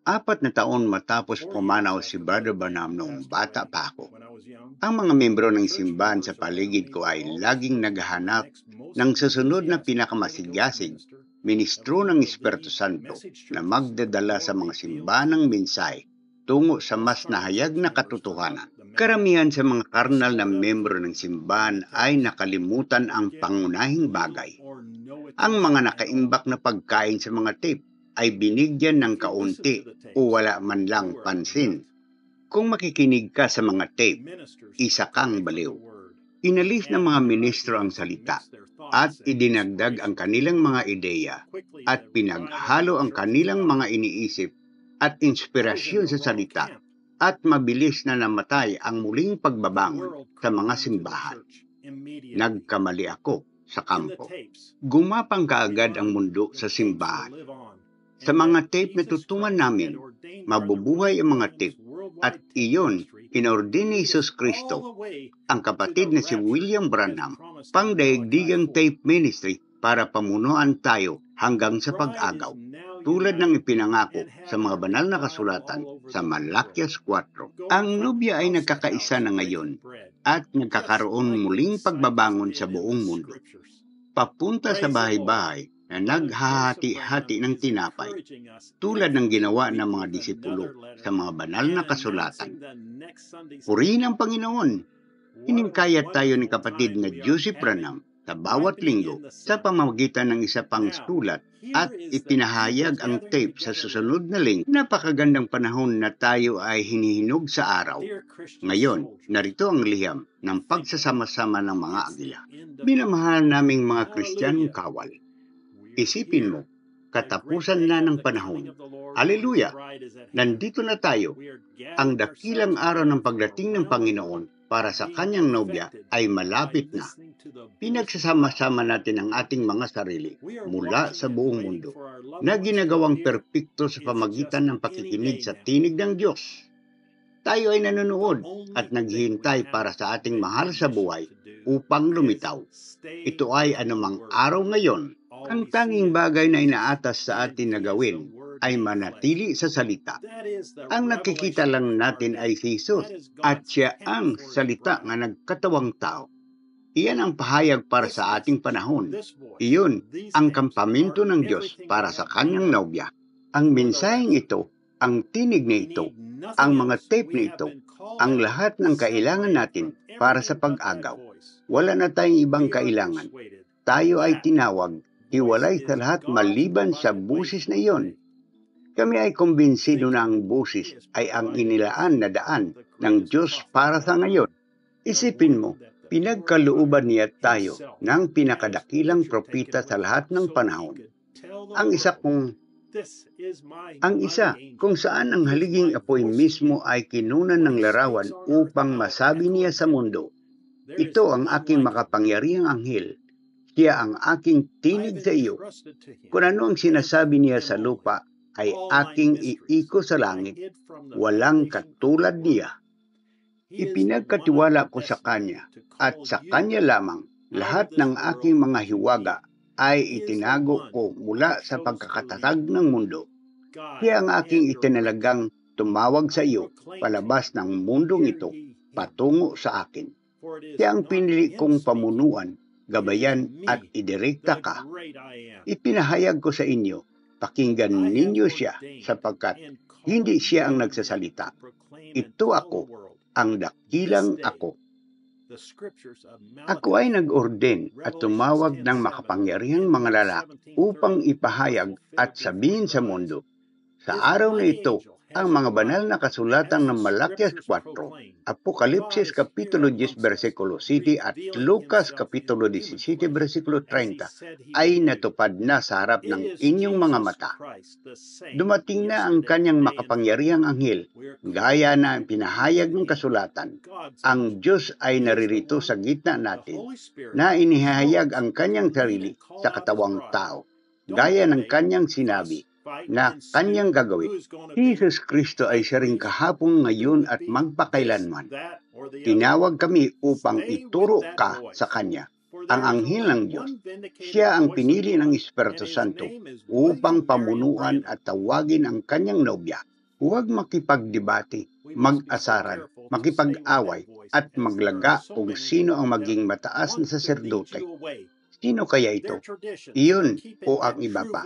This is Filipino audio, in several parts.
4 na taon matapos pumanaw si Brother Branham noong bata pa ako, ang mga membro ng simbahan sa paligid ko ay laging naghahanap ng susunod na pinakamasigasig ministro ng Espiritu Santo na magdadala sa mga simbahan ng mensahe tungo sa mas nahayag na katotohanan. Karamihan sa mga karnal na membro ng simbahan ay nakalimutan ang pangunahing bagay. Ang mga nakaimbak na pagkain sa mga tape ay binigyan ng kaunti o wala man lang pansin. Kung makikinig ka sa mga tape, isa kang baliw. Inalis ng mga ministro ang salita at idinagdag ang kanilang mga ideya at pinaghalo ang kanilang mga iniisip at inspirasyon sa salita at mabilis na namatay ang muling pagbabangon sa mga simbahan. Nagkamali ako sa kampo. Gumapang kaagad ang mundo sa simbahan. Sa mga tape na tutungan namin, mabubuhay ang mga tape at iyon inordin ni Jesus Cristo, ang kapatid na si William Branham, pangdaigdigang tape ministry para pamunuan tayo hanggang sa pag-agaw, tulad ng ipinangako sa mga banal na kasulatan sa Malakias 4. Ang nobya ay nagkakaisa na ngayon at nagkakaroon muling pagbabangon sa buong mundo. Papunta sa bahay-bahay na naghahati-hati ng tinapay, tulad ng ginawa ng mga disipulo sa mga banal na kasulatan. Purihin ang Panginoon! Hiningkayat tayo ni kapatid na Joseph Branham sa bawat linggo sa pamamagitan ng isa pang sulat at ipinahayag ang tape sa susunod na linggo. Napakagandang panahon na tayo ay hinihinog sa araw. Ngayon, narito ang liham ng pagsasama-sama ng mga agila. Minamahal naming mga Kristiyanong kawal. Isipin mo, katapusan na ng panahon. Haleluya! Nandito na tayo. Ang dakilang araw ng pagdating ng Panginoon para sa kanyang nobya ay malapit na. Pinagsasama-sama natin ang ating mga sarili mula sa buong mundo na ginagawang perpekto sa pamagitan ng pakikinig sa tinig ng Diyos. Tayo ay nanonood at naghihintay para sa ating mahal sa buhay upang lumitaw. Ito ay anumang araw ngayon. Ang tanging bagay na inaatas sa atin na gawin ay manatili sa salita. Ang nakikita lang natin ay si Jesus at siya ang salita nga nagkatawang tao. Iyan ang pahayag para sa ating panahon. Iyon ang kampamento ng Diyos para sa kanyang nobya. Ang mensaheng ito, ang tinig na ito, ang mga tape na ito, ang lahat ng kailangan natin para sa pag-agaw. Wala na tayong ibang kailangan. Tayo ay tinawag hiwalay sa lahat maliban sa busis na iyon. Kami ay kumbinsido na ang busis ay ang inilaan na daan ng Diyos para sa ngayon. Isipin mo, pinagkalooban niya tayo ng pinakadakilang propita sa lahat ng panahon. Ang isa kung saan ang haliging apoy mismo ay kinunan ng larawan upang masabi niya sa mundo, ito ang aking makapangyarihang anghel. Siya ang aking tinig sa iyo. Kung ano ang sinasabi niya sa lupa ay aking iiko sa langit. Walang katulad niya. Ipinagkatiwala ko sa kanya at sa kanya lamang lahat ng aking mga hiwaga ay itinago ko mula sa pagkakatatag ng mundo. Siya ang aking itinalagang tumawag sa iyo palabas ng mundong ito patungo sa akin. Siya ang pinili kong pamunuan, gabayan at idirekta ka. Ipinahayag ko sa inyo, pakinggan ninyo siya sapagkat hindi siya ang nagsasalita. Ito ako, ang dakilang ako. Ako ay nag-orden at tumawag ng makapangyarihang mga lalaki upang ipahayag at sabihin sa mundo. Sa araw na ito, ang mga banal na kasulatan ng Malakias 4, Apokalipsis Kapitulo 10, versikulo 7 at Lucas Kapitulo 17, versikulo 30 ay natupad na sa harap ng inyong mga mata. Dumating na ang kanyang makapangyarihang anghel, gaya na pinahayag ng kasulatan. Ang Diyos ay naririto sa gitna natin na inihayag ang kanyang sarili sa katawang tao, gaya ng kanyang sinabi na kanyang gagawin. Jesus Kristo ay siya ring kahapon, ngayon at magpakailanman. Tinawag kami upang ituro ka sa kanya, ang anghel ng Diyos. Siya ang pinili ng Espiritu Santo upang pamunuan at tawagin ang kanyang nobya. Huwag makipagdebate, mag-asaran, makipag-away, at maglaga kung sino ang maging mataas na saserdote. Sino kaya ito? Iyon o ang iba pa.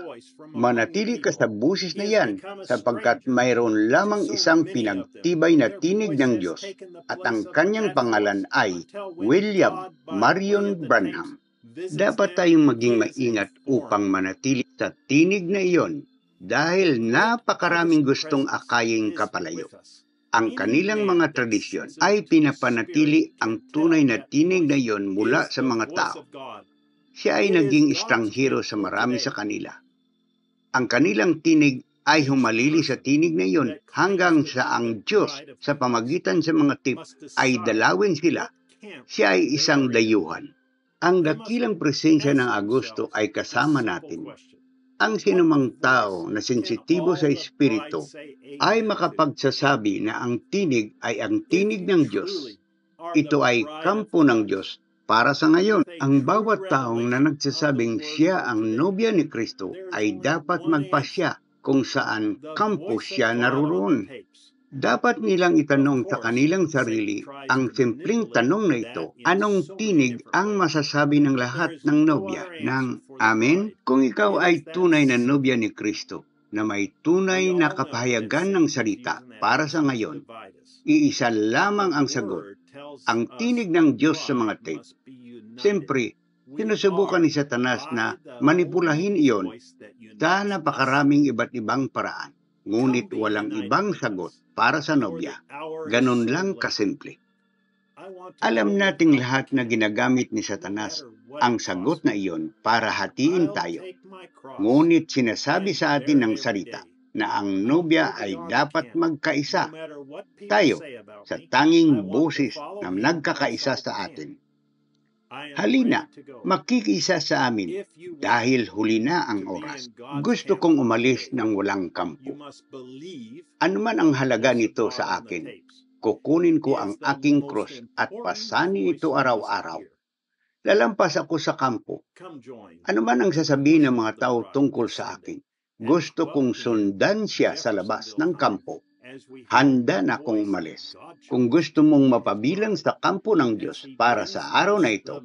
Manatili ka sa busis na yan sapagkat mayroon lamang isang pinagtibay na tinig ng Diyos at ang kanyang pangalan ay William Marion Branham. Dapat tayong maging maingat upang manatili sa tinig na iyon dahil napakaraming gustong akayin kapalayo. Ang kanilang mga tradisyon ay pinapanatili ang tunay na tinig na iyon mula sa mga tao. Siya ay naging estranghero sa marami sa kanila. Ang kanilang tinig ay humalili sa tinig na iyon hanggang sa ang Diyos sa pamagitan sa mga tip ay dalawin sila. Siya ay isang dayuhan. Ang dakilang presensya ng Agosto ay kasama natin. Ang sinumang tao na sensitibo sa espiritu ay makapagsasabi na ang tinig ay ang tinig ng Diyos. Ito ay kampo ng Diyos para sa ngayon. Ang bawat taong na nagsasabing siya ang nobya ni Kristo ay dapat magpasya kung saan kampo siya naroon. Dapat nilang itanong sa kanilang sarili ang simpleng tanong na ito, anong tinig ang masasabi ng lahat ng nobya ng Amen? Kung ikaw ay tunay na nobya ni Kristo, na may tunay na kapahayagan ng salita para sa ngayon, iisa lamang ang sagot, ang tinig ng Diyos sa mga tape. Siyempre, sinusubukan ni Satanas na manipulahin iyon sa napakaraming iba't ibang paraan. Ngunit walang ibang sagot para sa nobya. Ganun lang kasimple. Alam nating lahat na ginagamit ni Satanas ang sagot na iyon para hatiin tayo. Ngunit sinasabi sa atin ng salita na ang nobya ay dapat magkaisa. Tayo, sa tanging boses na nagkakaisa sa atin. Halina, makikisa sa amin dahil huli na ang oras. Gusto kong umalis ng walang kampo. Ano man ang halaga nito sa akin, kukunin ko ang aking cross at pasanin ito araw-araw. Lalampas ako sa kampo. Ano man ang sasabihin ng mga tao tungkol sa akin, gusto kong sundan siya sa labas ng kampo. Handa na akong umalis. Kung gusto mong mapabilang sa kampo ng Diyos para sa araw na ito,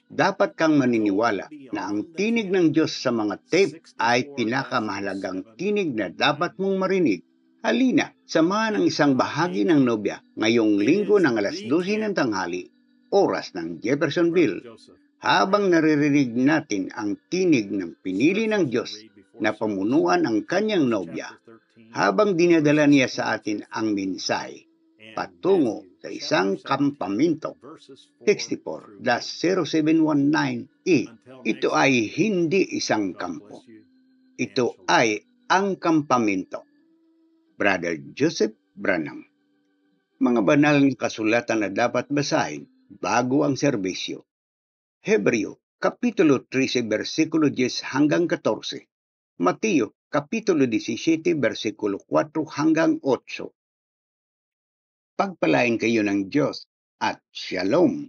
dapat kang maniniwala na ang tinig ng Diyos sa mga tape ay pinakamahalagang tinig na dapat mong marinig. Halina, samahan ang isang bahagi ng nobya ngayong linggo ng alas 12 ng tanghali, oras ng Jeffersonville, habang naririnig natin ang tinig ng pinili ng Diyos na pamunuan ang kanyang nobya, habang dinadala niya sa atin ang mensahe patungo sa isang kampamento. 64-0719E. Ito ay hindi isang kampo. Ito ay ang kampamento. Brother Joseph Branham. Mga banal na kasulatan na dapat basahin bago ang serbisyo. Hebreo, Kapitulo 13, versikulo 10 hanggang 14. Mateo, Kapitulo 17, versikulo 4 hanggang 8. Pagpalain kayo ng Diyos at Shalom.